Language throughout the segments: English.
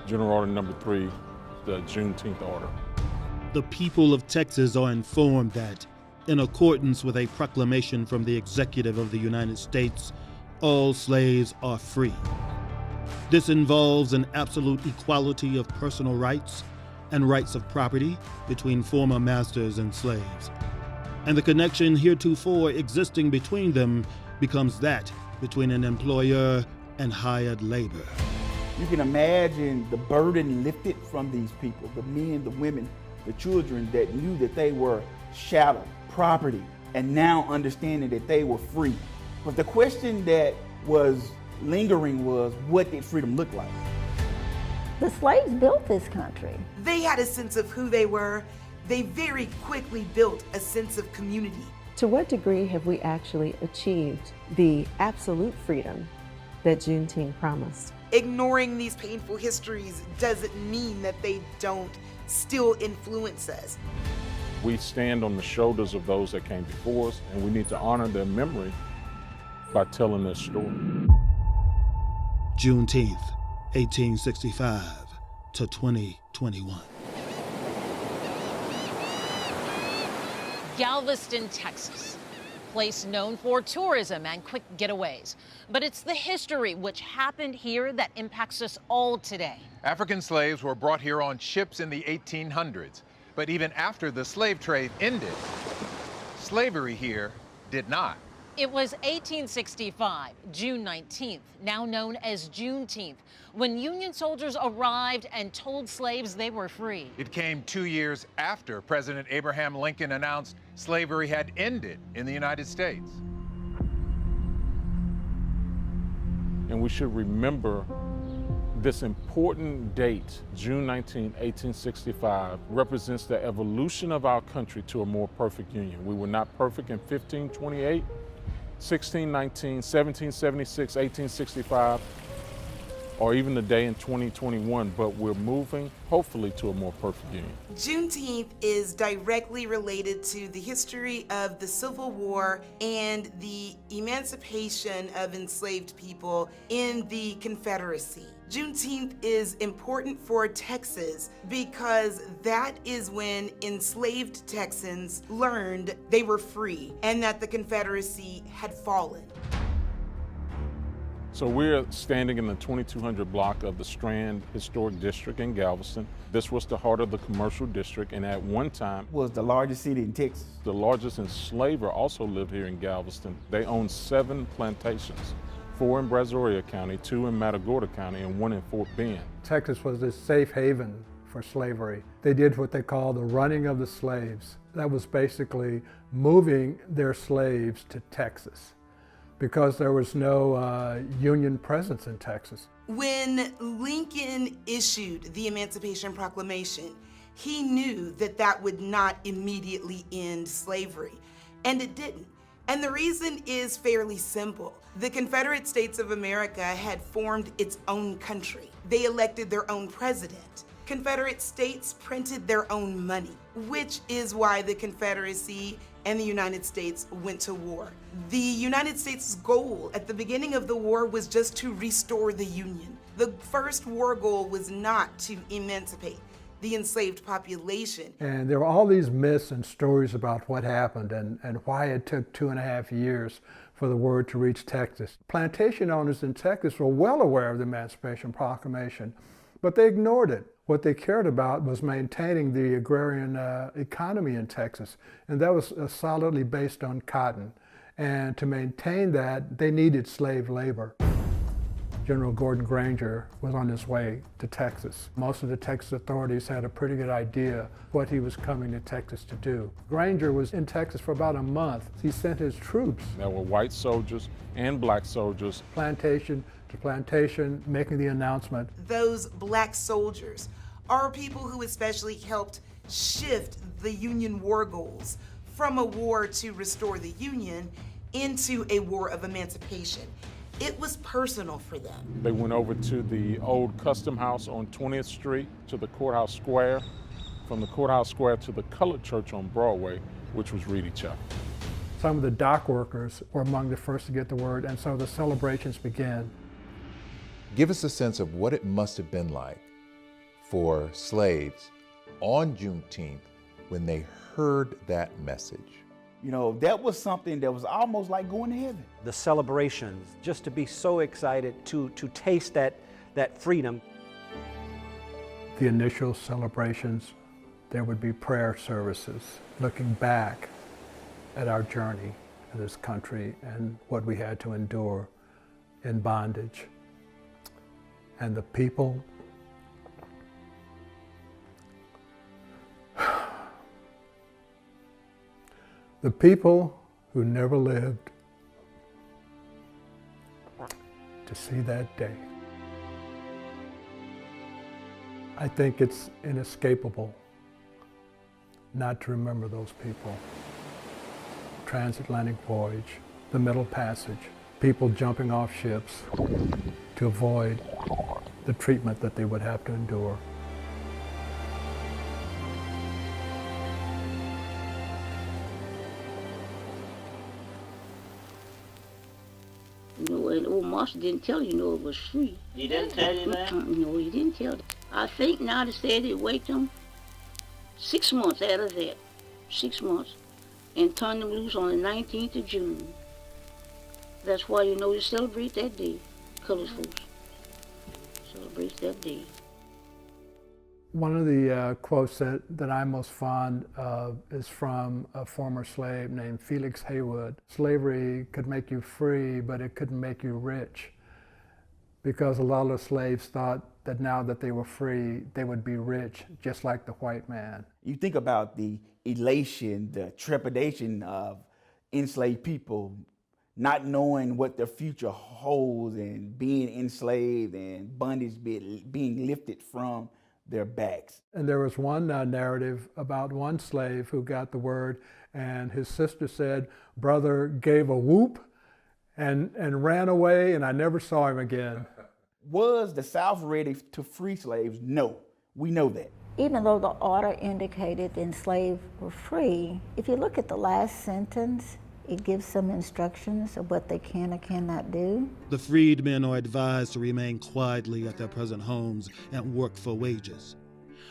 General Order Number 3, the Juneteenth order. The people of Texas are informed that, in accordance with a proclamation from the Executive of the United States, all slaves are free. This involves an absolute equality of personal rights and rights of property between former masters and slaves. And the connection heretofore existing between them becomes that between an employer and hired labor. You can imagine the burden lifted from these people, the men, the women, the children that knew that they were chattel, property, and now understanding that they were free. But the question that was lingering was, what did freedom look like? The slaves built this country. They had a sense of who they were. They very quickly built a sense of community. To what degree have we actually achieved the absolute freedom that Juneteenth promised? Ignoring these painful histories doesn't mean that they don't still influence us. We stand on the shoulders of those that came before us, and we need to honor their memory by telling their story. Juneteenth, 1865 to 2021. Galveston, Texas, a place known for tourism and quick getaways. But it's the history which happened here that impacts us all today. African slaves were brought here on ships in the 1800s. But even after the slave trade ended, slavery here did not. It was 1865, June 19th, now known as Juneteenth, when Union soldiers arrived and told slaves they were free. It came 2 years after President Abraham Lincoln announced slavery had ended in the United States. And we should remember this important date, June 19, 1865, represents the evolution of our country to a more perfect union. We were not perfect in 1528, 1619, 1776, 1865, or even the day in 2021, but we're moving, hopefully, to a more perfect union. Juneteenth is directly related to the history of the Civil War and the emancipation of enslaved people in the Confederacy. Juneteenth is important for Texas because that is when enslaved Texans learned they were free and that the Confederacy had fallen. So we're standing in the 2200 block of the Strand Historic District in Galveston. This was the heart of the commercial district, and at one time Was the largest city in Texas. the largest enslaver also lived here in Galveston. They owned 7 plantations, 4 in Brazoria County, 2 in Matagorda County, and 1 in Fort Bend. Texas was this safe haven for slavery. They did what they call the running of the slaves. That was basically moving their slaves to Texas, because there was no Union presence in Texas. When Lincoln issued the Emancipation Proclamation, he knew that that would not immediately end slavery, and it didn't. And the reason is fairly simple. The Confederate States of America had formed its own country. They elected their own president. Confederate states printed their own money, which is why the Confederacy and the United States went to war. The United States' goal at the beginning of the war was just to restore the Union. The first war goal was not to emancipate the enslaved population. And there were all these myths and stories about what happened and why it took 2.5 years for the word to reach Texas. Plantation owners in Texas were well aware of the Emancipation Proclamation, but they ignored it. What they cared about was maintaining the agrarian economy in Texas, and that was solidly based on cotton. And to maintain that, they needed slave labor. General Gordon Granger was on his way to Texas. Most of the Texas authorities had a pretty good idea what he was coming to Texas to do. Granger was in Texas for about a month. He sent his troops. There were white soldiers and black soldiers. Plantation to plantation, making the announcement. Those black soldiers are people who especially helped shift the Union war goals from a war to restore the Union into a war of emancipation. It was personal for them. They went over to the old Custom House on 20th Street to the Courthouse Square, from the Courthouse Square to the Colored Church on Broadway, which was Reedy Chapel. Some of the dock workers were among the first to get the word, and so the celebrations began. Give us a sense of what it must have been like for slaves on Juneteenth when they heard that message. You know, that was something that was almost like going to heaven. The celebrations, just to be so excited to taste that freedom. The initial celebrations, there would be prayer services looking back at our journey in this country and what we had to endure in bondage. And the people, the people who never lived to see that day. I think it's inescapable not to remember those people. Transatlantic voyage, the Middle Passage, people jumping off ships to avoid the treatment that they would have to endure. You know, and old Marshall didn't tell you, it was free. He didn't tell you that? No, he didn't tell you. I think now they said they wait them 6 months out of that, 6 months, and turn them loose on the 19th of June. That's why, they celebrate that day, colored folks. Celebrate that day. One of the quotes that I'm most fond of is from a former slave named Felix Haywood. Slavery could make you free, but it couldn't make you rich, because a lot of slaves thought that now that they were free, they would be rich, just like the white man. You think about the elation, the trepidation of enslaved people not knowing what their future holds and being enslaved and bondage being lifted from their backs. And there was one narrative about one slave who got the word, and his sister said, brother gave a whoop and ran away, and I never saw him again. Was the South ready to free slaves? No, we know that. Even though the order indicated the enslaved were free, if you look at the last sentence, it gives some instructions of what they can or cannot do. The freedmen are advised to remain quietly at their present homes and work for wages.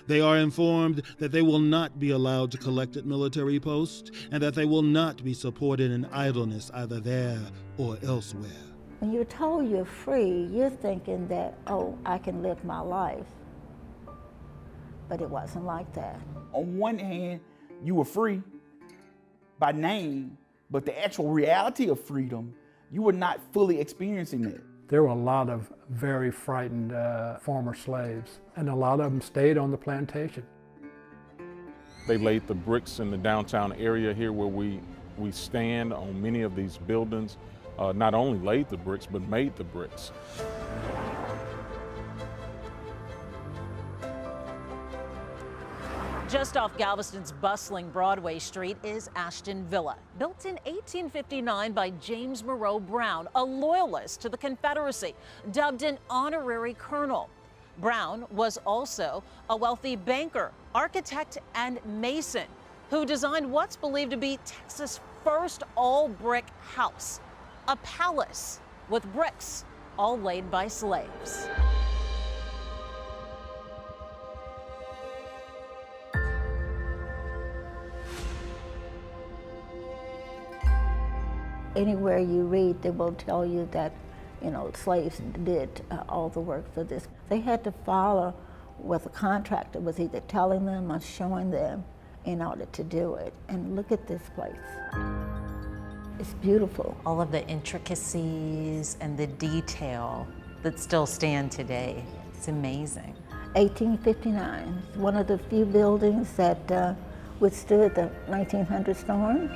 They are informed that they will not be allowed to collect at military posts and that they will not be supported in idleness either there or elsewhere. When you're told you're free, you're thinking that, oh, I can live my life. But it wasn't like that. On one hand, you were free by name, but the actual reality of freedom, you were not fully experiencing it. There were a lot of very frightened former slaves, and a lot of them stayed on the plantation. They laid the bricks in the downtown area here where we stand on many of these buildings. Not only laid the bricks, but made the bricks. Just off Galveston's bustling Broadway Street is Ashton Villa, built in 1859 by James Monroe Brown, a loyalist to the Confederacy, dubbed an honorary colonel. Brown was also a wealthy banker, architect, and mason who designed what's believed to be Texas' first all-brick house, a palace with bricks all laid by slaves. Anywhere you read, they will tell you that, slaves did all the work for this. They had to follow what the contractor was either telling them or showing them in order to do it. And look at this place. It's beautiful. All of the intricacies and the detail that still stand today. It's amazing. 1859, one of the few buildings that withstood the 1900 storm.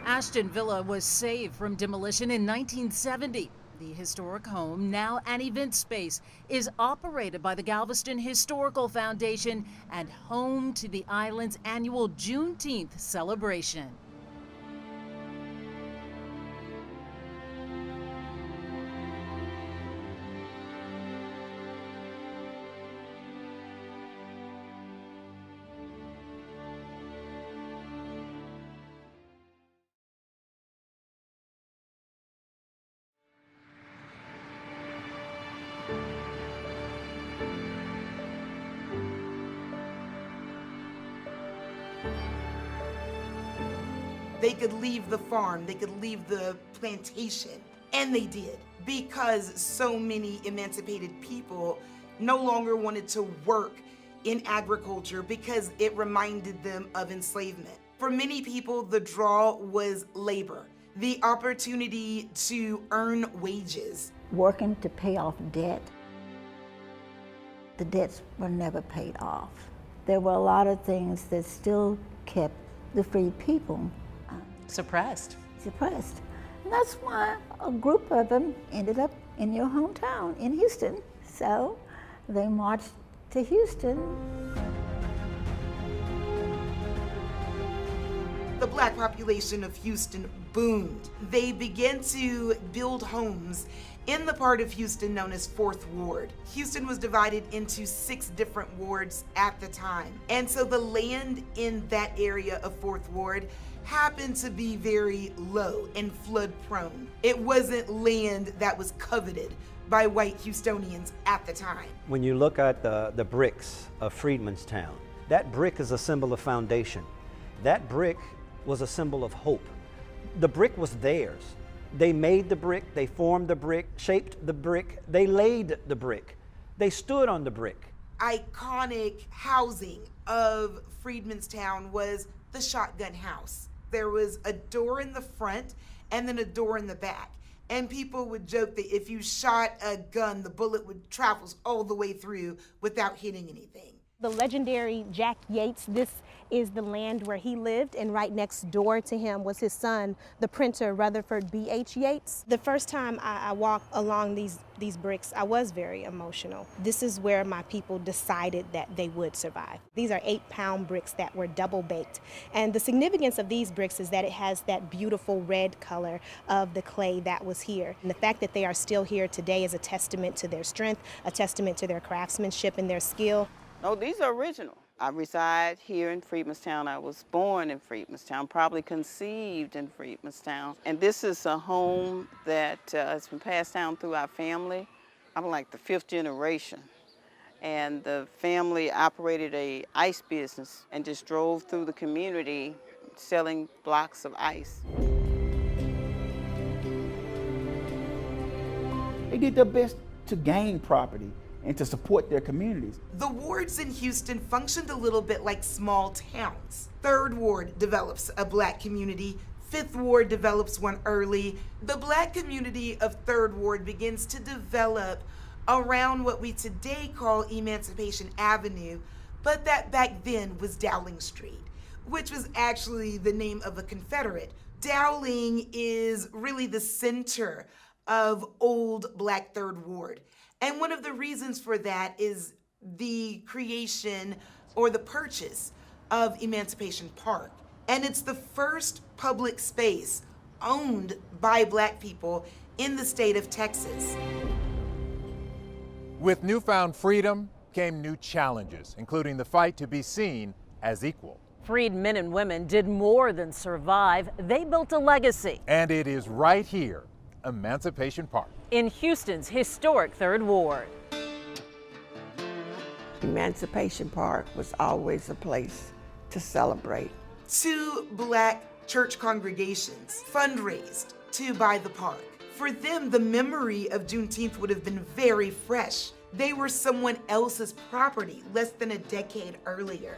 Ashton Villa was saved from demolition in 1970. The historic home, now an event space, is operated by the Galveston Historical Foundation and home to the island's annual Juneteenth celebration. They could leave the farm, they could leave the plantation, and they did, because so many emancipated people no longer wanted to work in agriculture because it reminded them of enslavement. For many people, the draw was labor, the opportunity to earn wages. Working to pay off debt. The debts were never paid off. There were a lot of things that still kept the freed people suppressed. And that's why a group of them ended up in your hometown, in Houston. So they marched to Houston. The black population of Houston boomed. They began to build homes in the part of Houston known as 4th Ward. Houston was divided into 6 different wards at the time. And so the land in that area of 4th Ward happened to be very low and flood prone. It wasn't land that was coveted by white Houstonians at the time. When you look at the bricks of Freedmanstown, that brick is a symbol of foundation. That brick was a symbol of hope. The brick was theirs. They made the brick, they formed the brick, shaped the brick, they laid the brick. They stood on the brick. Iconic housing of Freedmanstown was the shotgun house. There was a door in the front and then a door in the back. And people would joke that if you shot a gun, the bullet would travel all the way through without hitting anything. The legendary Jack Yates, this is the land where he lived, and right next door to him was his son, the printer Rutherford B.H. Yates. The first time I walked along these bricks, I was very emotional. This is where my people decided that they would survive. These are 8-pound bricks that were double baked. And the significance of these bricks is that it has that beautiful red color of the clay that was here. And the fact that they are still here today is a testament to their strength, a testament to their craftsmanship and their skill. No, these are original. I reside here in Freedmanstown. I was born in Freedmanstown, probably conceived in Freedmanstown. And this is a home that has been passed down through our family. I'm like the 5th generation. And the family operated a ice business and just drove through the community selling blocks of ice. They did their best to gain property and to support their communities. The wards in Houston functioned a little bit like small towns. 3rd Ward develops a black community. 5th Ward develops one early. The black community of 3rd Ward begins to develop around what we today call Emancipation Avenue, but that back then was Dowling Street, which was actually the name of a Confederate. Dowling is really the center of old black 3rd Ward. And one of the reasons for that is the creation or the purchase of Emancipation Park. And it's the first public space owned by black people in the state of Texas. With newfound freedom came new challenges, including the fight to be seen as equal. Freed men and women did more than survive. They built a legacy. And it is right here, Emancipation Park, in Houston's historic 3rd Ward. Emancipation Park was always a place to celebrate. 2 black church congregations fundraised to buy the park. For them, the memory of Juneteenth would have been very fresh. They were someone else's property less than a decade earlier.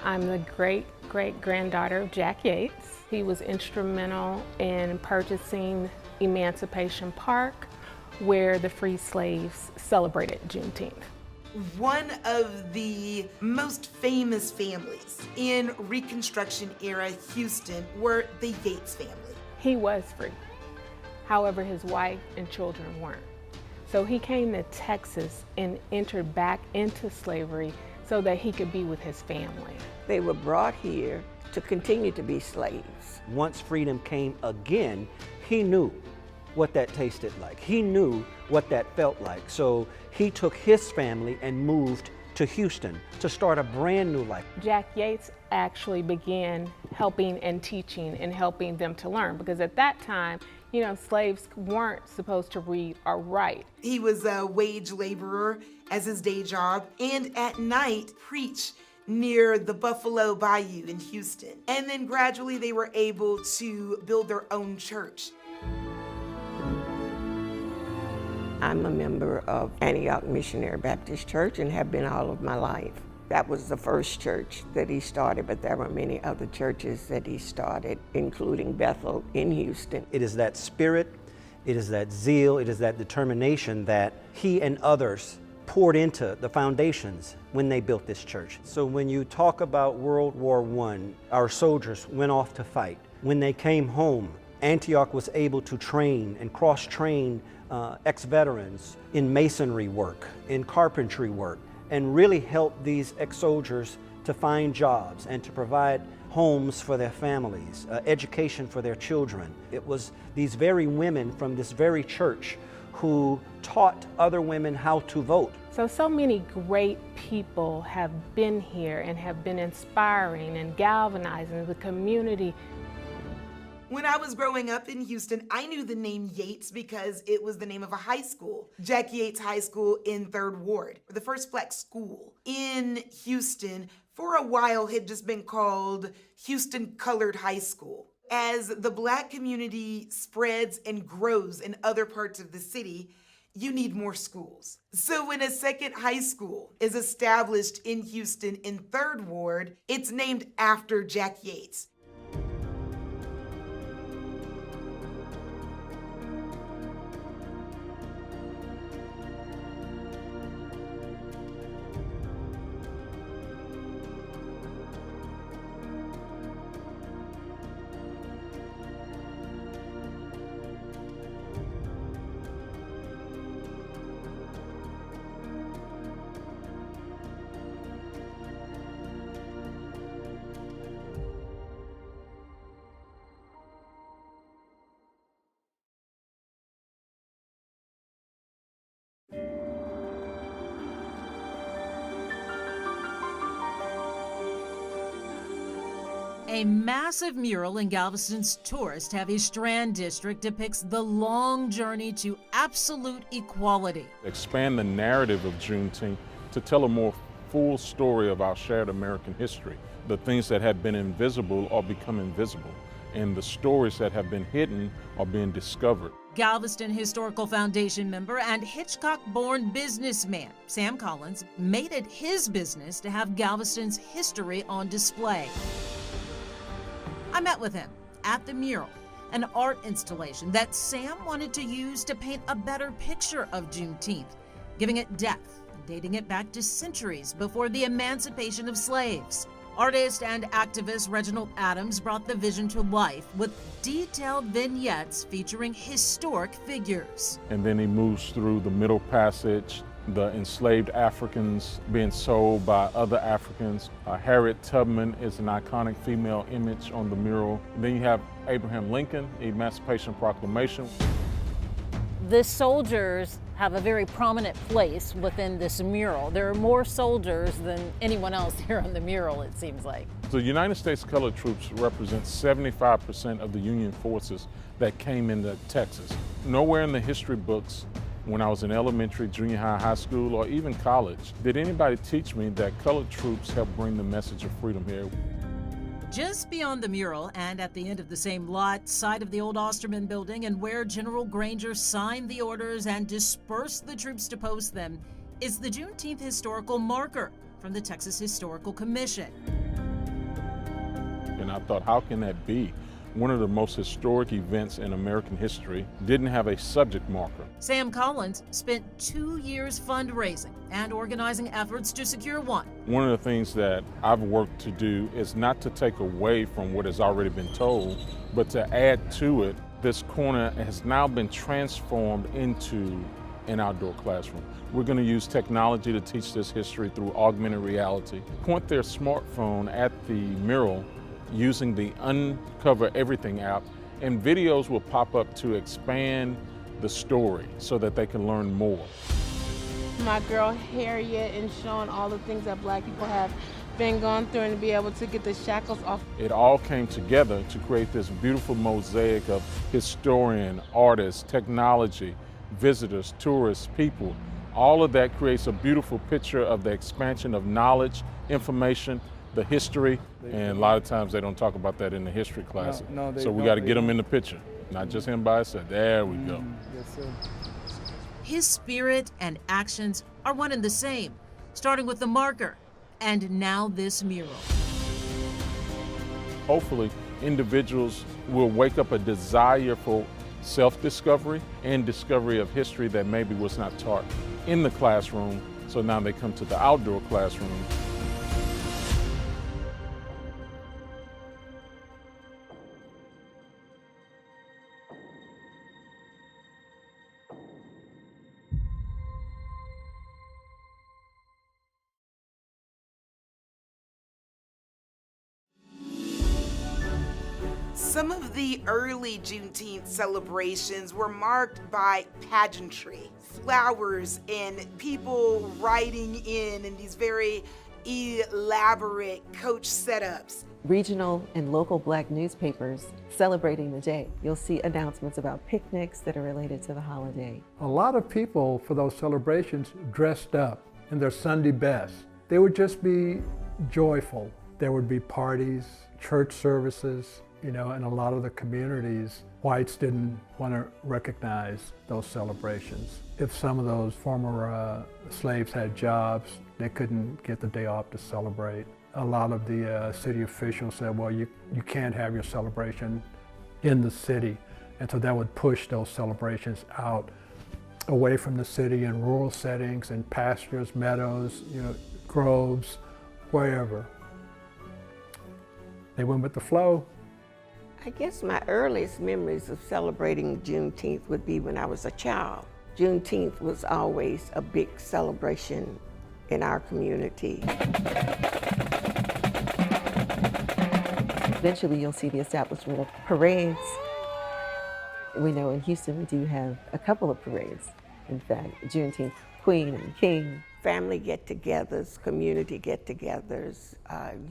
I'm the great-great-granddaughter of Jack Yates. He was instrumental in purchasing Emancipation Park, where the free slaves celebrated Juneteenth. One of the most famous families in Reconstruction era Houston were the Yates family. He was free. However, his wife and children weren't. So he came to Texas and entered back into slavery so that he could be with his family. They were brought here to continue to be slaves. Once freedom came again, he knew what that tasted like. He knew what that felt like. So he took his family and moved to Houston to start a brand new life. Jack Yates actually began helping and teaching and helping them to learn, because at that time, you know, slaves weren't supposed to read or write. He was a wage laborer as his day job, and at night preach near the Buffalo Bayou in Houston. And then gradually they were able to build their own church. I'm a member of Antioch Missionary Baptist Church and have been all of my life. That was the first church that he started, but there were many other churches that he started, including Bethel in Houston. It is that spirit, it is that zeal, it is that determination that he and others poured into the foundations when they built this church. So when you talk about World War I, our soldiers went off to fight. When they came home, Antioch was able to train and cross-train ex-veterans in masonry work, in carpentry work, and really help these ex-soldiers to find jobs and to provide homes for their families, education for their children. It was these very women from this very church who taught other women how to vote. So many great people have been here and have been inspiring and galvanizing the community. When I was growing up in Houston, I knew the name Yates because it was the name of a high school, Jack Yates High School in 3rd Ward, the first black school in Houston. For a while had just been called Houston Colored High School. As the black community spreads and grows in other parts of the city, you need more schools. So when a second high school is established in Houston in 3rd Ward, it's named after Jack Yates. A massive mural in Galveston's tourist-heavy Strand district depicts the long journey to absolute equality. Expand the narrative of Juneteenth to tell a more full story of our shared American history. The things that have been invisible are becoming visible, and the stories that have been hidden are being discovered. Galveston Historical Foundation member and Hitchcock-born businessman Sam Collins made it his business to have Galveston's history on display. I met with him at the mural, an art installation that Sam wanted to use to paint a better picture of Juneteenth, giving it depth and dating it back to centuries before the emancipation of slaves. Artist and activist Reginald Adams brought the vision to life with detailed vignettes featuring historic figures. And then he moves through the Middle Passage, the enslaved Africans being sold by other Africans. Harriet Tubman is an iconic female image on the mural. Then you have Abraham Lincoln, Emancipation Proclamation. The soldiers have a very prominent place within this mural. There are more soldiers than anyone else here on the mural, it seems like. The United States Colored Troops represent 75% of the Union forces that came into Texas. Nowhere in the history books when I was in elementary, junior high, high school, or even college, did anybody teach me that colored troops helped bring the message of freedom here. Just beyond the mural and at the end of the same lot, side of the old Osterman building and where General Granger signed the orders and dispersed the troops to post them, is the Juneteenth historical marker from the Texas Historical Commission. And I thought, how can that be? One of the most historic events in American history didn't have a subject marker. Sam Collins spent 2 years fundraising and organizing efforts to secure one. One of the things that I've worked to do is not to take away from what has already been told, but to add to it. This corner has now been transformed into an outdoor classroom. We're going to use technology to teach this history through augmented reality. Point their smartphone at the mural using the Uncover Everything app, and videos will pop up to expand the story so that they can learn more. My girl Harriet and showing all the things that black people have been going through and to be able to get the shackles off. It all came together to create this beautiful mosaic of historian, artists, technology, visitors, tourists, people. All of that creates a beautiful picture of the expansion of knowledge information, the history, and a lot of times they don't talk about that in the history class. So we got to get them in the picture, not just him by himself. There we go. Yes, sir. His spirit and actions are one and the same, starting with the marker and now this mural. Hopefully, individuals will wake up a desire for self-discovery and discovery of history that maybe was not taught in the classroom, so now they come to the outdoor classroom. Some of the early Juneteenth celebrations were marked by pageantry, flowers, and people riding in these very elaborate coach setups. Regional and local Black newspapers celebrating the day. You'll see announcements about picnics that are related to the holiday. A lot of people for those celebrations dressed up in their Sunday best. They would just be joyful. There would be parties, church services, you know, in a lot of the communities, whites didn't want to recognize those celebrations. If some of those former slaves had jobs, they couldn't get the day off to celebrate. A lot of the city officials said, well, you can't have your celebration in the city. And so that would push those celebrations out away from the city in rural settings, in pastures, meadows, you know, groves, wherever. They went with the flow. I guess my earliest memories of celebrating Juneteenth would be when I was a child. Juneteenth was always a big celebration in our community. Eventually you'll see the establishment of parades. We know in Houston we do have a couple of parades. In fact, Juneteenth Queen and King. Family get-togethers, community get-togethers.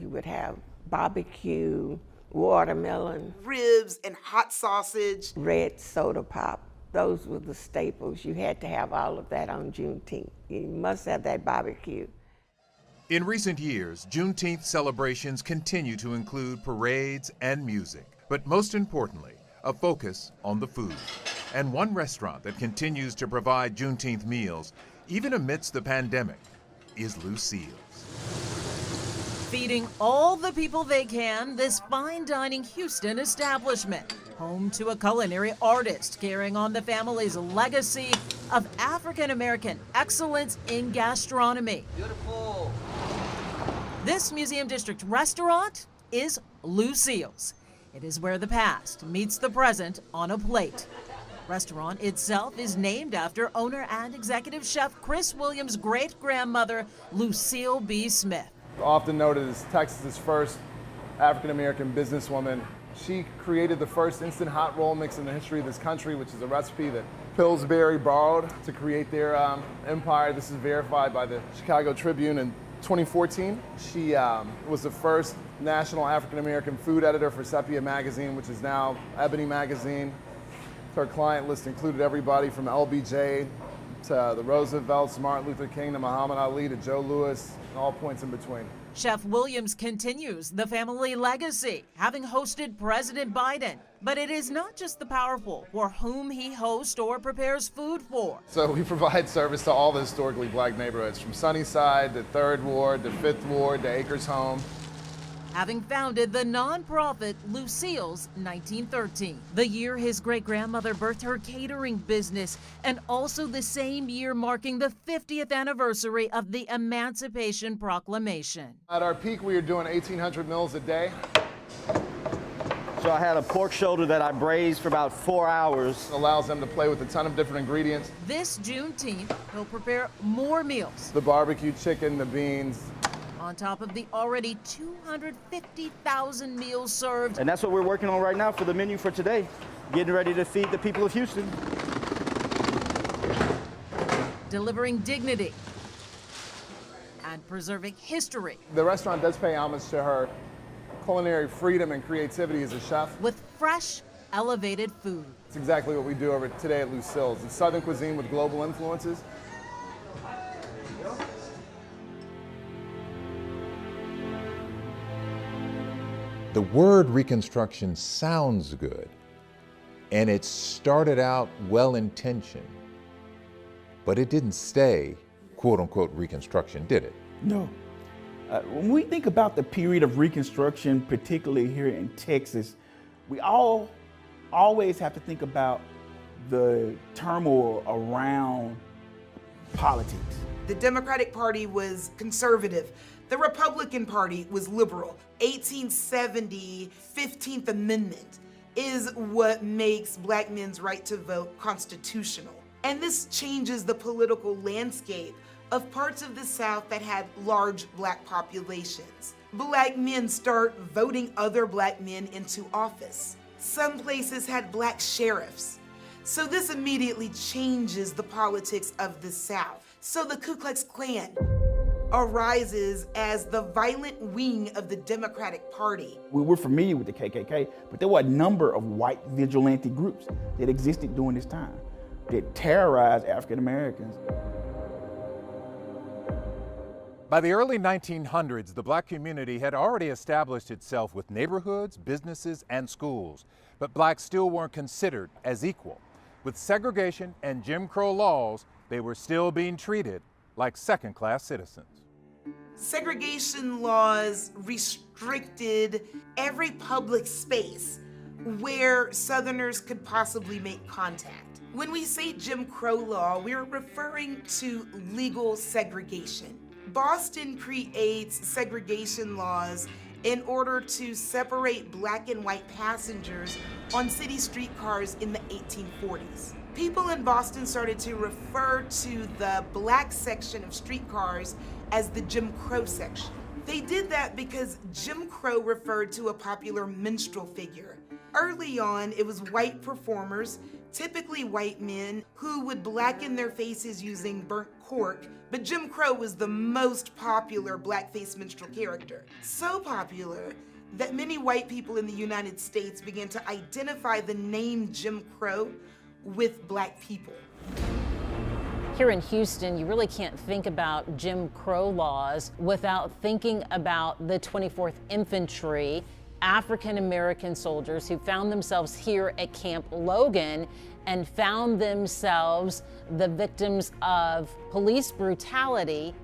You would have barbecue, watermelon, ribs and hot sausage, red soda pop. Those were the staples. You had to have all of that on Juneteenth. You must have that barbecue. In recent years, Juneteenth celebrations continue to include parades and music, but most importantly, a focus on the food. And one restaurant that continues to provide Juneteenth meals, even amidst the pandemic, is Lucille's. Feeding all the people they can, this fine dining Houston establishment, home to a culinary artist carrying on the family's legacy of African-American excellence in gastronomy. Beautiful. This Museum District restaurant is Lucille's. It is where the past meets the present on a plate. Restaurant itself is named after owner and executive chef Chris Williams' great-grandmother, Lucille B. Smith. Often noted as Texas's first African-American businesswoman. She created the first instant hot roll mix in the history of this country, which is a recipe that Pillsbury borrowed to create their empire. This is verified by the Chicago Tribune in 2014. She was the first national African-American food editor for Sepia magazine, which is now Ebony magazine. Her client list included everybody from LBJ to the Roosevelts, Martin Luther King, to Muhammad Ali, to Joe Louis, and all points in between. Chef Williams continues the family legacy, having hosted President Biden. But it is not just the powerful for whom he hosts or prepares food for. So we provide service to all the historically Black neighborhoods, from Sunnyside to 3rd Ward to 5th Ward to Acres Home. Having founded the nonprofit Lucille's 1913, the year his great-grandmother birthed her catering business, and also the same year marking the 50th anniversary of the Emancipation Proclamation. At our peak, we were doing 1,800 meals a day. So I had a pork shoulder that I braised for about 4 hours. It allows them to play with a ton of different ingredients. This Juneteenth, he'll prepare more meals. The barbecue chicken, the beans. On top of the already 250,000 meals served. And that's what we're working on right now for the menu for today. Getting ready to feed the people of Houston. Delivering dignity and preserving history. The restaurant does pay homage to her culinary freedom and creativity as a chef. With fresh, elevated food. It's exactly what we do over today at Lucille's. It's Southern cuisine with global influences. The word Reconstruction sounds good, and it started out well-intentioned, but it didn't stay, quote unquote, Reconstruction, did it? No. When we think about the period of Reconstruction, particularly here in Texas, we always have to think about the turmoil around politics. The Democratic Party was conservative. The Republican Party was liberal. 1870 15th Amendment is what makes Black men's right to vote constitutional. And this changes the political landscape of parts of the South that had large Black populations. Black men start voting other Black men into office. Some places had Black sheriffs. So this immediately changes the politics of the South. So the Ku Klux Klan arises as the violent wing of the Democratic Party. We're familiar with the KKK, but there were a number of white vigilante groups that existed during this time that terrorized African Americans. By the early 1900s, the Black community had already established itself with neighborhoods, businesses, and schools, but Blacks still weren't considered as equal. With segregation and Jim Crow laws, they were still being treated like second-class citizens. Segregation laws restricted every public space where Southerners could possibly make contact. When we say Jim Crow law, we're referring to legal segregation. Boston creates segregation laws in order to separate Black and white passengers on city streetcars in the 1840s. People in Boston started to refer to the Black section of streetcars as the Jim Crow section. They did that because Jim Crow referred to a popular minstrel figure. Early on, it was white performers, typically white men, who would blacken their faces using burnt cork, but Jim Crow was the most popular blackface minstrel character. So popular that many white people in the United States began to identify the name Jim Crow with Black people. Here in Houston, you really can't think about Jim Crow laws without thinking about the 24th Infantry, African American soldiers who found themselves here at Camp Logan and found themselves the victims of police brutality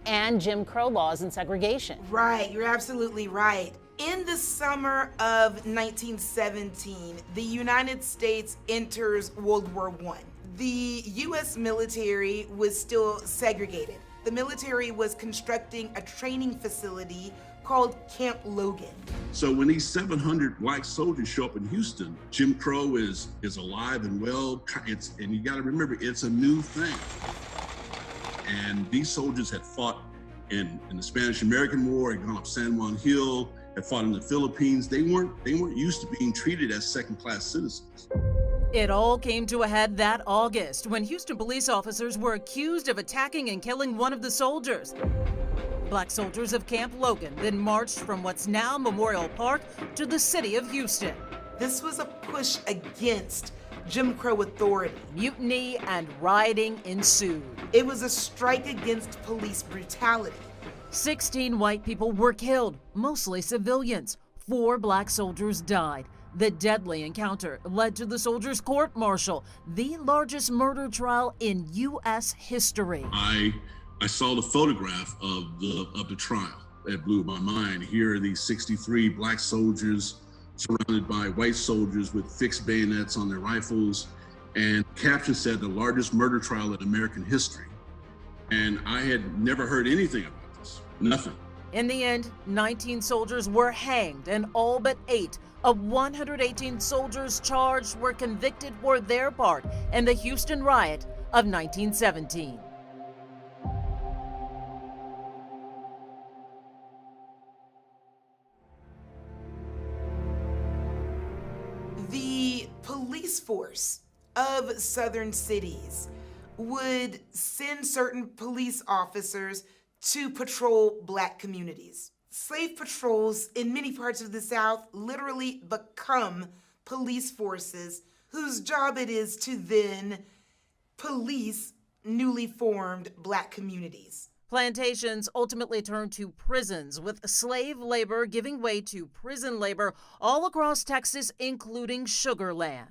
and Jim Crow laws and segregation. Right, you're absolutely right. In the summer of 1917, the United States enters World War I. The U.S. military was still segregated. The military was constructing a training facility called Camp Logan. So when these 700 Black soldiers show up in Houston, Jim Crow is alive and well. And you got to remember, it's a new thing. And these soldiers had fought in the Spanish-American War, had gone up San Juan Hill, had fought in the Philippines. They weren't used to being treated as second-class citizens. It all came to a head that August when Houston police officers were accused of attacking and killing one of the soldiers. Black soldiers of Camp Logan then marched from what's now Memorial Park to the city of Houston. This was a push against Jim Crow authority. Mutiny and rioting ensued. It was a strike against police brutality. 16 white people were killed, mostly civilians. 4 Black soldiers died. The deadly encounter led to the soldiers' court-martial, the largest murder trial in U.S. history. I saw the photograph of the trial. That blew my mind. Here are these 63 Black soldiers surrounded by white soldiers with fixed bayonets on their rifles. And the caption said the largest murder trial in American history. And I had never heard anything about this, nothing. In the end, 19 soldiers were hanged and all but 8 of 118 soldiers charged were convicted for their part in the Houston riot of 1917. The police force of southern cities would send certain police officers to patrol Black communities. Slave patrols in many parts of the South literally become police forces whose job it is to then police newly formed Black communities. Plantations ultimately turned to prisons, with slave labor giving way to prison labor all across Texas, including Sugar Land.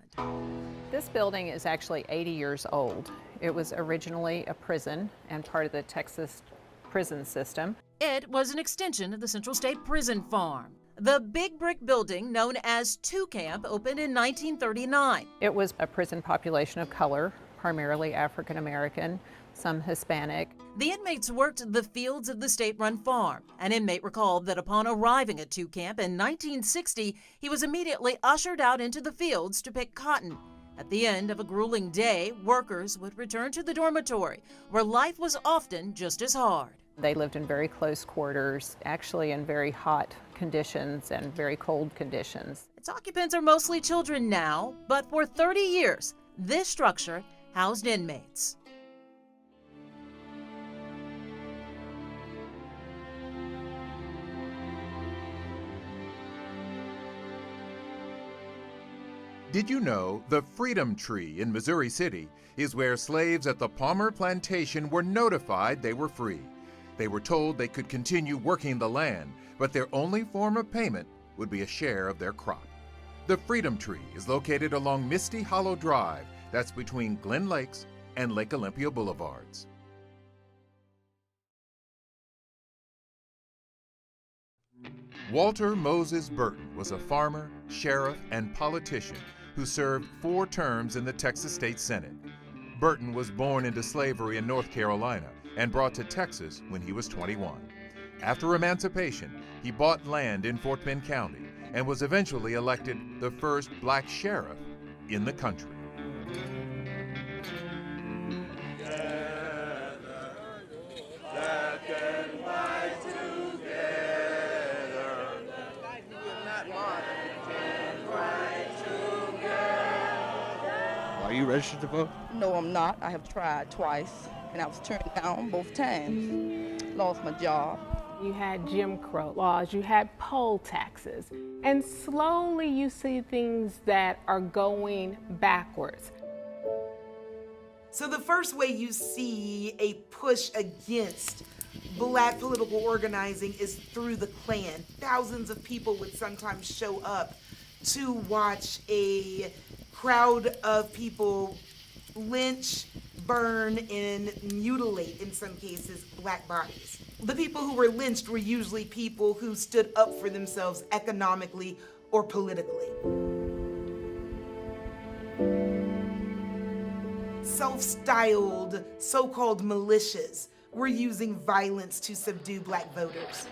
This building is actually 80 years old. It was originally a prison and part of the Texas prison system. It was an extension of the Central State Prison Farm. The big brick building, known as 2 Camp, opened in 1939. It was a prison population of color, primarily African American, some Hispanic. The inmates worked the fields of the state-run farm. An inmate recalled that upon arriving at 2 Camp in 1960, he was immediately ushered out into the fields to pick cotton. At the end of a grueling day, workers would return to the dormitory, where life was often just as hard. They lived in very close quarters, actually in very hot conditions and very cold conditions. Its occupants are mostly children now, but for 30 years, this structure housed inmates. Did you know the Freedom Tree in Missouri City is where slaves at the Palmer Plantation were notified they were free? They were told they could continue working the land, but their only form of payment would be a share of their crop. The Freedom Tree is located along Misty Hollow Drive, that's between Glen Lakes and Lake Olympia Boulevards. Walter Moses Burton was a farmer, sheriff, and politician who served 4 terms in the Texas State Senate. Burton was born into slavery in North Carolina and brought to Texas when he was 21. After emancipation, he bought land in Fort Bend County and was eventually elected the first black sheriff in the country. Are you registered to vote? No, I'm not. I have tried twice, and I was turned down both times. Lost my job. You had Jim Crow laws, you had poll taxes, and slowly you see things that are going backwards. So the first way you see a push against Black political organizing is through the Klan. Thousands of people would sometimes show up to watch a crowd of people lynch, burn, and mutilate, in some cases, Black bodies. The people who were lynched were usually people who stood up for themselves economically or politically. Self-styled, so-called militias were using violence to subdue Black voters.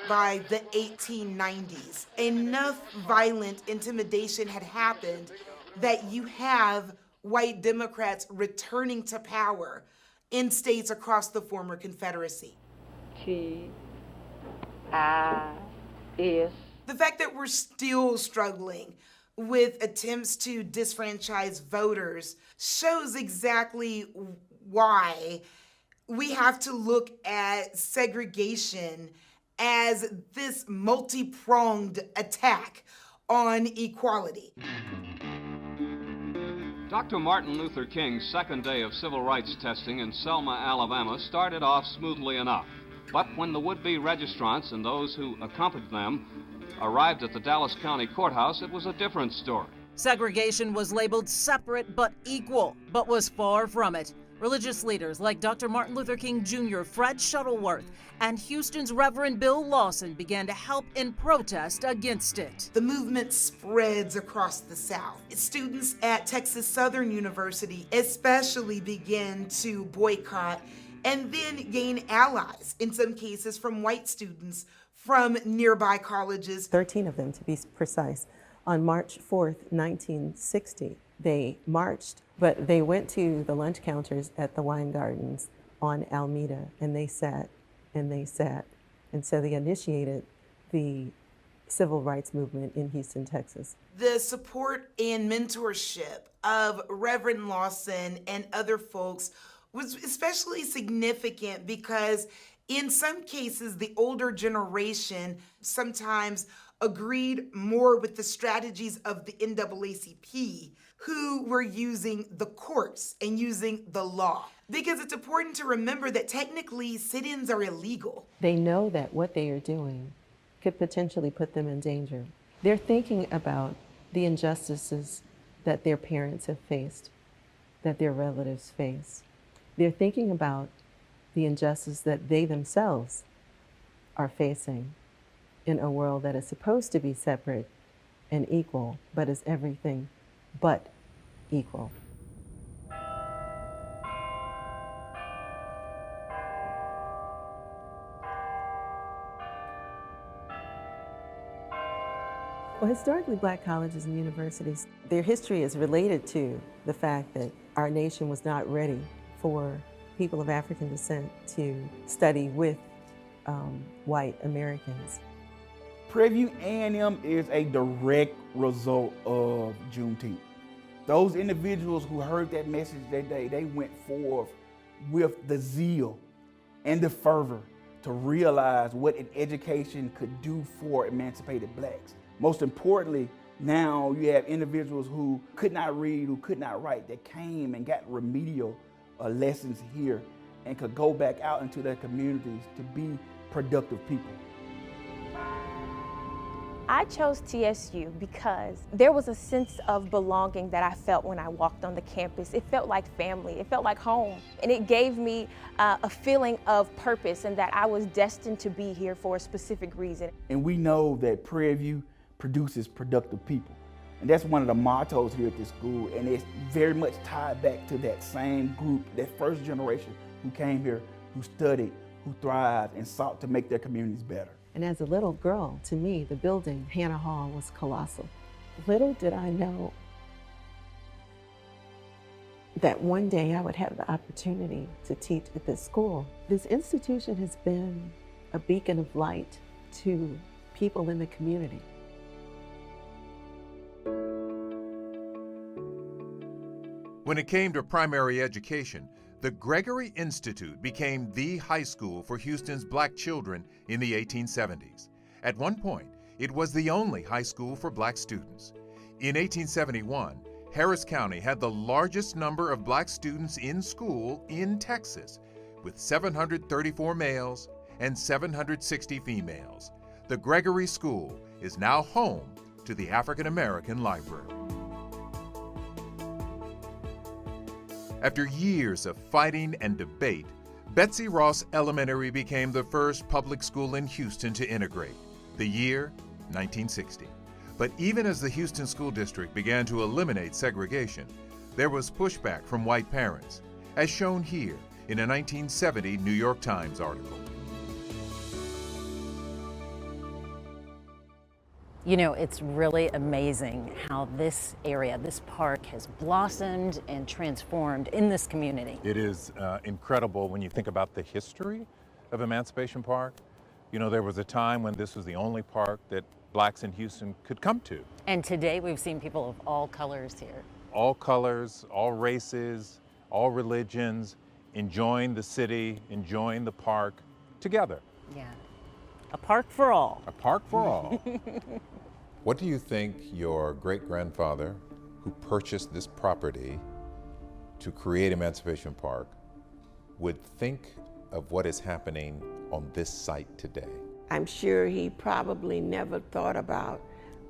By the 1890s, enough violent intimidation had happened that you have white Democrats returning to power in states across the former Confederacy. T-I-S. The fact that we're still struggling with attempts to disfranchise voters shows exactly why we have to look at segregation as this multi-pronged attack on equality. Dr. Martin Luther King's second day of civil rights testing in Selma, Alabama started off smoothly enough. But when the would-be registrants and those who accompanied them arrived at the Dallas County Courthouse, it was a different story. Segregation was labeled separate but equal, but was far from it. Religious leaders like Dr. Martin Luther King Jr., Fred Shuttleworth, and Houston's Reverend Bill Lawson began to help in protest against it. The movement spreads across the South. Students at Texas Southern University especially began to boycott and then gain allies, in some cases from white students from nearby colleges. 13 of them, to be precise. On March 4th, 1960, they marched, but they went to the lunch counters at the wine gardens on Alameda, and they sat, and they sat. And so they initiated the civil rights movement in Houston, Texas. The support and mentorship of Reverend Lawson and other folks was especially significant because in some cases, the older generation sometimes agreed more with the strategies of the NAACP who were using the courts and using the law. Because it's important to remember that technically sit-ins are illegal. They know that what they are doing could potentially put them in danger. They're thinking about the injustices that their parents have faced, that their relatives face. They're thinking about the injustice that they themselves are facing in a world that is supposed to be separate and equal, but is everything but equal. Well, historically, Black colleges and universities, their history is related to the fact that our nation was not ready for people of African descent to study with white Americans. Prairie View A&M is a direct result of Juneteenth. Those individuals who heard that message that day, they went forth with the zeal and the fervor to realize what an education could do for emancipated blacks. Most importantly, now you have individuals who could not read, who could not write, that came and got remedial lessons here and could go back out into their communities to be productive people. I chose TSU because there was a sense of belonging that I felt when I walked on the campus. It felt like family, it felt like home, and it gave me a feeling of purpose and that I was destined to be here for a specific reason. And we know that Prairie View produces productive people. And that's one of the mottos here at this school, and it's very much tied back to that same group, that first generation who came here, who studied, who thrived, and sought to make their communities better. And as a little girl, to me, the building, Hannah Hall, was colossal. Little did I know that one day I would have the opportunity to teach at this school. This institution has been a beacon of light to people in the community. When it came to primary education, the Gregory Institute became the high school for Houston's black children in the 1870s. At one point, it was the only high school for black students. In 1871, Harris County had the largest number of black students in school in Texas, with 734 males and 760 females. The Gregory School is now home to the African American Library. After years of fighting and debate, Betsy Ross Elementary became the first public school in Houston to integrate. The year, 1960. But even as the Houston School District began to eliminate segregation, there was pushback from white parents, as shown here in a 1970 New York Times article. You know, it's really amazing how this area, this park, has blossomed and transformed in this community. It is incredible when you think about the history of Emancipation Park. You know, there was a time when this was the only park that blacks in Houston could come to. And today we've seen people of all colors here. All colors, all races, all religions, enjoying the city, enjoying the park together. Yeah, a park for all. A park for all. What do you think your great-grandfather, who purchased this property to create Emancipation Park, would think of what is happening on this site today? I'm sure he probably never thought about,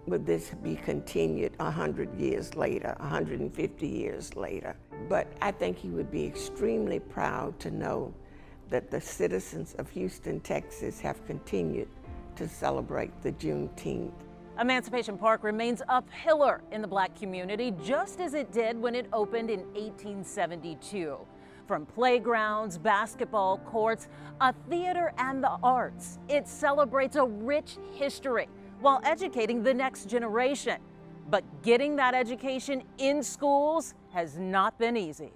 would this be continued 100 years later, 150 years later. But I think he would be extremely proud to know that the citizens of Houston, Texas have continued to celebrate the Juneteenth. Emancipation Park remains a pillar in the black community, just as it did when it opened in 1872. From playgrounds, basketball courts, a theater, and the arts, it celebrates a rich history while educating the next generation. But getting that education in schools has not been easy.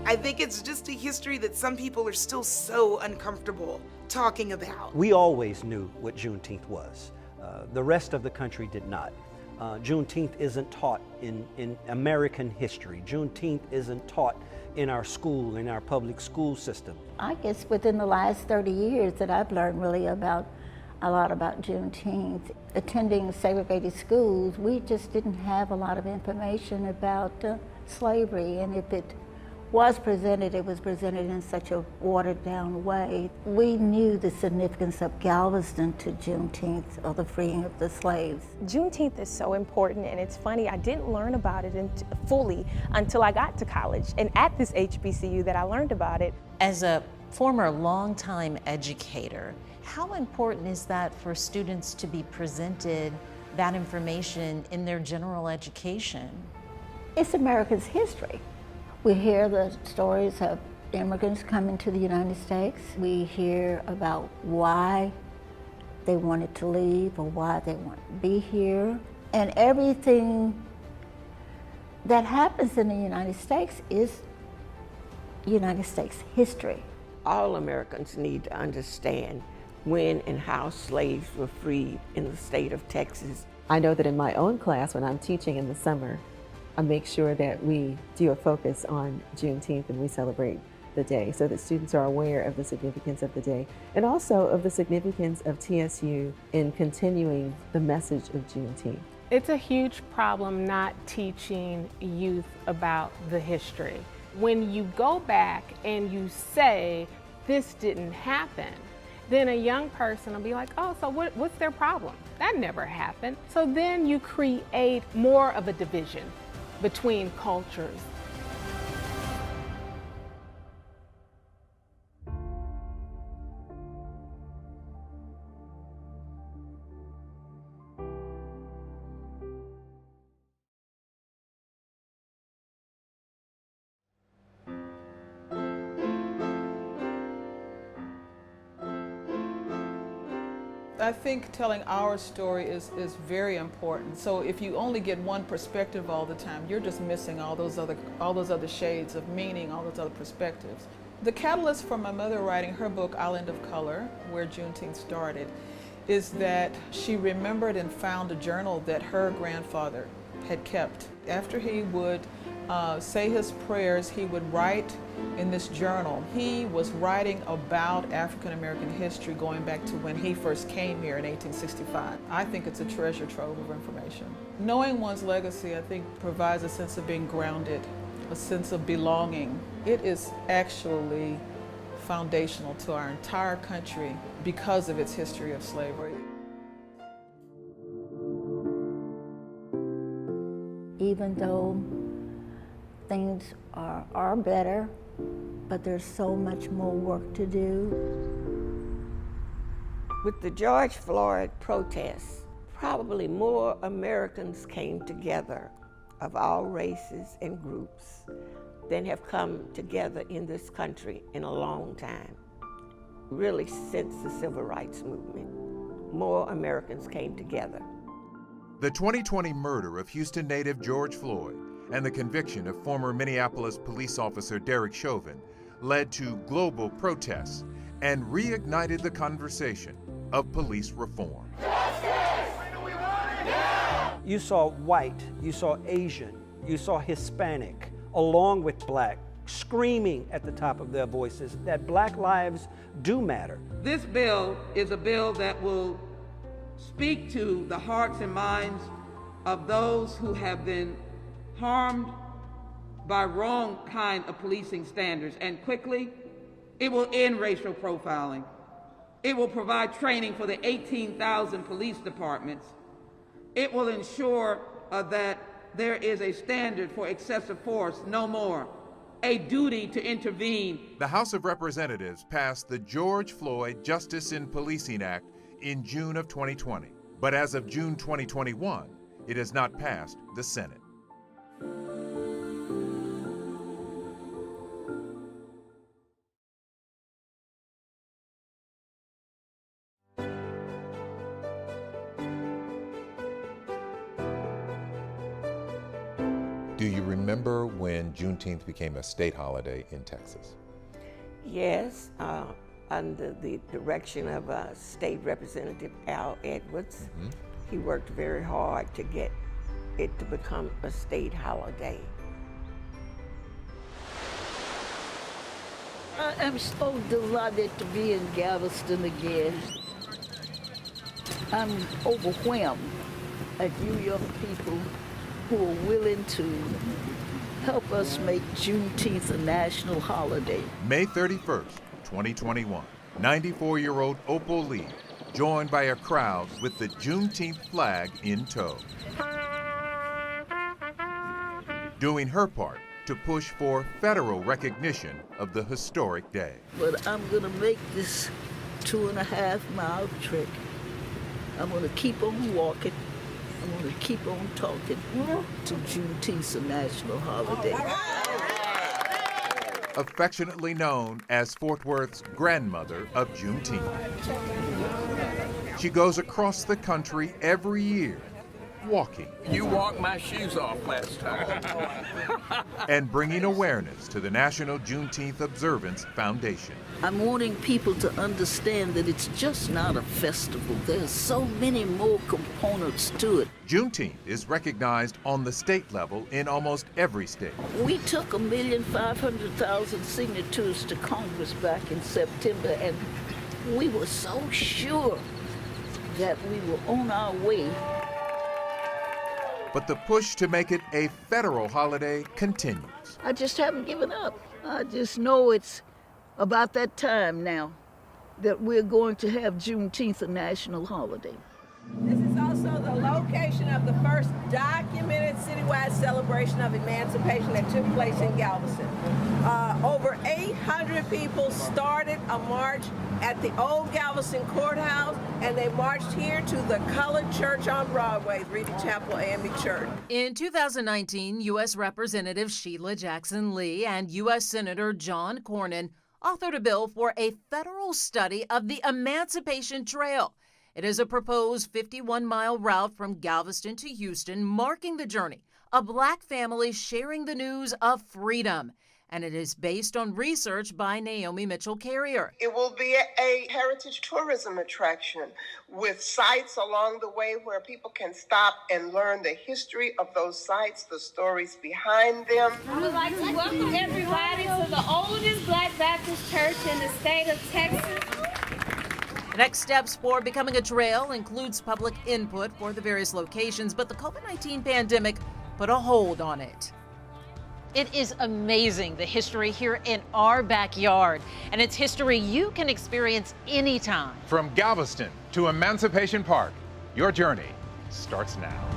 I think it's just a history that some people are still so uncomfortable talking about. We always knew what Juneteenth was. The rest of the country did not. Juneteenth isn't taught in American history. Juneteenth isn't taught in our school, in our public school system. I guess within the last 30 years that I've learned really about a lot about Juneteenth. Attending segregated schools, we just didn't have a lot of information about slavery, and if it was presented, it was presented in such a watered-down way. We knew the significance of Galveston to Juneteenth, or the freeing of the slaves. Juneteenth is so important, and it's funny, I didn't learn about it fully until I got to college, and at this HBCU that I learned about it. As a former longtime educator, how important is that for students to be presented that information in their general education? It's America's history. We hear the stories of immigrants coming to the United States. We hear about why they wanted to leave or why they want to be here. And everything that happens in the United States is United States history. All Americans need to understand when and how slaves were freed in the state of Texas. I know that in my own class, when I'm teaching in the summer, I make sure that we do a focus on Juneteenth and we celebrate the day so that students are aware of the significance of the day and also of the significance of TSU in continuing the message of Juneteenth. It's a huge problem not teaching youth about the history. When you go back and you say, this didn't happen, then a young person will be like, oh, so what's their problem? That never happened. So then you create more of a division between cultures. I think telling our story is very important. So if you only get one perspective all the time, you're just missing all those other shades of meaning, all those other perspectives. The catalyst for my mother writing her book, Island of Color, where Juneteenth started, is that she remembered and found a journal that her grandfather had kept. After he would say his prayers, he would write in this journal. He was writing about African American history going back to when he first came here in 1865. I think it's a treasure trove of information. Knowing one's legacy, I think, provides a sense of being grounded, a sense of belonging. It is actually foundational to our entire country because of its history of slavery. Even though things are better, but there's so much more work to do. With the George Floyd protests, probably more Americans came together of all races and groups than have come together in this country in a long time. Really, since the Civil Rights Movement, more Americans came together. The 2020 murder of Houston native George Floyd and the conviction of former Minneapolis police officer Derek Chauvin led to global protests and reignited the conversation of police reform. You saw white, you saw Asian, you saw Hispanic, along with black, screaming at the top of their voices that black lives do matter. This bill is a bill that will speak to the hearts and minds of those who have been harmed by wrong kind of policing standards, and quickly, it will end racial profiling. It will provide training for the 18,000 police departments. It will ensure that there is a standard for excessive force, no more, a duty to intervene. The House of Representatives passed the George Floyd Justice in Policing Act in June of 2020. But as of June 2021, it has not passed the Senate. Do you remember when Juneteenth became a state holiday in Texas? Yes, under the direction of State Representative Al Edwards. Mm-hmm. He worked very hard to get it to become a state holiday. I am so delighted to be in Galveston again. I'm overwhelmed at you young people who are willing to help us make Juneteenth a national holiday. May 31st, 2021, 94-year-old Opal Lee, joined by a crowd with the Juneteenth flag in tow, doing her part to push for federal recognition of the historic day. But I'm gonna make this 2.5 mile trek. I'm gonna keep on walking. I'm gonna keep on talking to Juneteenth a national holiday. Affectionately known as Fort Worth's grandmother of Juneteenth. She goes across the country every year, walking. You walked my shoes off last time. And bringing awareness to the National Juneteenth Observance Foundation. I'm wanting people to understand that it's just not a festival. There's so many more components to it. Juneteenth is recognized on the state level in almost every state. We took 1,500,000 signatures to Congress back in September, and we were so sure that we were on our way. But the push to make it a federal holiday continues. I just haven't given up. I just know it's about that time now that we're going to have Juneteenth a national holiday. This is also the location of the first documented citywide celebration of emancipation that took place in Galveston. Over 800 people started a march at the old Galveston courthouse, and they marched here to the Colored Church on Broadway, Reedy Chapel AME Church. In 2019, U.S. Representative Sheila Jackson Lee and U.S. Senator John Cornyn authored a bill for a federal study of the Emancipation Trail. It is a proposed 51-mile route from Galveston to Houston, marking the journey of Black families sharing the news of freedom. And it is based on research by Naomi Mitchell-Carrier. It will be a heritage tourism attraction with sites along the way where people can stop and learn the history of those sites, the stories behind them. I would like to welcome everybody to the oldest Black Baptist church in the state of Texas. The next steps for becoming a trail includes public input for the various locations, but the COVID-19 pandemic put a hold on it. It is amazing, the history here in our backyard, and it's history you can experience anytime. From Galveston to Emancipation Park, your journey starts now.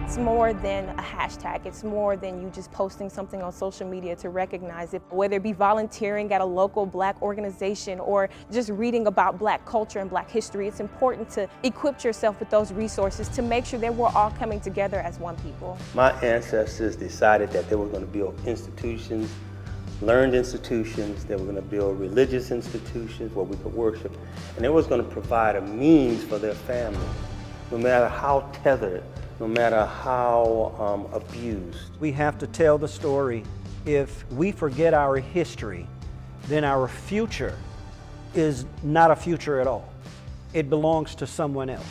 It's more than a hashtag. It's more than you just posting something on social media to recognize it. Whether it be volunteering at a local Black organization or just reading about Black culture and Black history, it's important to equip yourself with those resources to make sure that we're all coming together as one people. My ancestors decided that they were going to build institutions, learned institutions, they were going to build religious institutions where we could worship, and they was going to provide a means for their family, no matter how tethered, no matter how abused. We have to tell the story. If we forget our history, then our future is not a future at all. It belongs to someone else.